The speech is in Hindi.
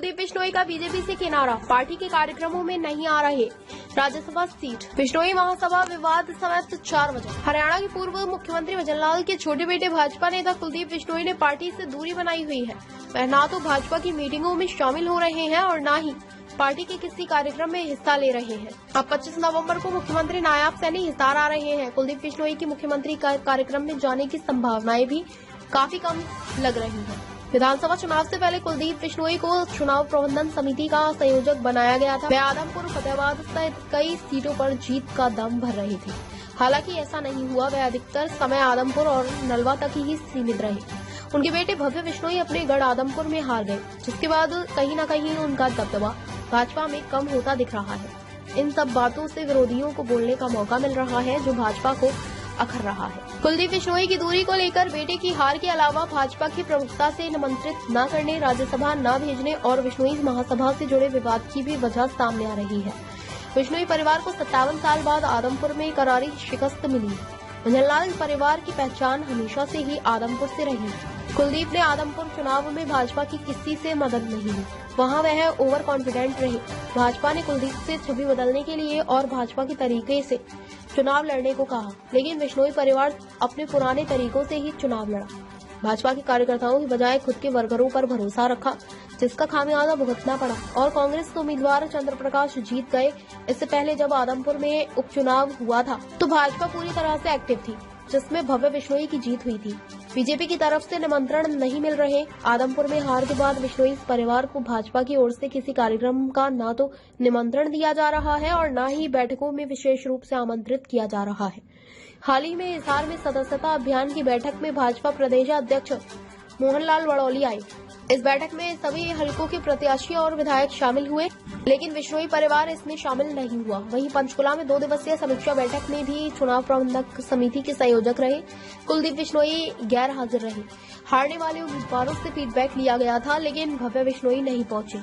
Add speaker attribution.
Speaker 1: कुलदीप बिश्नोई का बीजेपी से किनारा, पार्टी के कार्यक्रमों में नहीं आ रहे। राज्यसभा सीट, बिश्नोई महासभा विवाद समेत 4 वजह। हरियाणा के पूर्व मुख्यमंत्री भजनलाल के छोटे बेटे भाजपा नेता कुलदीप बिश्नोई ने पार्टी से दूरी बनाई हुई है। वह न तो भाजपा की मीटिंगों में शामिल हो रहे हैं और न ही पार्टी के किसी कार्यक्रम में हिस्सा ले रहे हैं। अब 25 नवंबर को मुख्यमंत्री नायब सैनी हिसार आ रहे हैं। कुलदीप बिश्नोई की मुख्यमंत्री कार्यक्रम में जाने की संभावनाएं भी काफी कम लग रही हैं। विधानसभा चुनाव से पहले कुलदीप बिश्नोई को चुनाव प्रबंधन समिति का संयोजक बनाया गया था। वे आदमपुर, फतेहाबाद सहित कई सीटों पर जीत का दम भर रही थी। हालांकि ऐसा नहीं हुआ। वे अधिकतर समय आदमपुर और नलवा तक ही सीमित रहे। उनके बेटे भव्य बिश्नोई अपने गढ़ आदमपुर में हार गए, जिसके बाद कहीं न कहीं उनका दबदबा भाजपा में कम होता दिख रहा है। इन सब बातों से विरोधियों को बोलने का मौका मिल रहा है, जो भाजपा को अखर रहा है। कुलदीप बिश्नोई की दूरी को लेकर बेटे की हार के अलावा भाजपा की प्रमुखता से निमंत्रित न करने, राज्यसभा न भेजने और बिश्नोई महासभा से जुड़े विवाद की भी वजह सामने आ रही है। बिश्नोई परिवार को 57 साल बाद आदमपुर में करारी शिकस्त मिली। भजनलाल परिवार की पहचान हमेशा से ही आदमपुर से रही। कुलदीप ने आदमपुर चुनाव में भाजपा की किसी से मदद नहीं ली। वहां वह ओवर कॉन्फिडेंट रहे। भाजपा ने कुलदीप से छवि बदलने के लिए और भाजपा के तरीके से चुनाव लड़ने को कहा, लेकिन बिश्नोई परिवार अपने पुराने तरीकों से ही चुनाव लड़ा। भाजपा के कार्यकर्ताओं की बजाय खुद के वर्करों पर भरोसा रखा, जिसका खामियाजा भुगतना पड़ा और कांग्रेस के उम्मीदवार चंद्र प्रकाश जीत गए। इससे पहले जब आदमपुर में उपचुनाव हुआ था तो भाजपा पूरी तरह से एक्टिव थी, जिसमें भव्य बिश्नोई की जीत हुई थी। बीजेपी की तरफ से निमंत्रण नहीं मिल रहे। आदमपुर में हार के बाद बिश्नोई परिवार को भाजपा की ओर से किसी कार्यक्रम का न तो निमंत्रण दिया जा रहा है और न ही बैठकों में विशेष रूप से आमंत्रित किया जा रहा है। हाल ही में हिसार में सदस्यता अभियान की बैठक में भाजपा प्रदेश अध्यक्ष मोहनलाल वड़ौली आए। इस बैठक में सभी हलकों के प्रत्याशी और विधायक शामिल हुए, लेकिन बिश्नोई परिवार इसमें शामिल नहीं हुआ। वहीं पंचकुला में 2 दिवसीय समीक्षा बैठक में भी चुनाव प्रबंधक समिति के संयोजक रहे कुलदीप बिश्नोई गैर हाजिर रहे। हारने वाले उम्मीदवारों से फीडबैक लिया गया था, लेकिन भव्य बिश्नोई नहीं पहुंचे।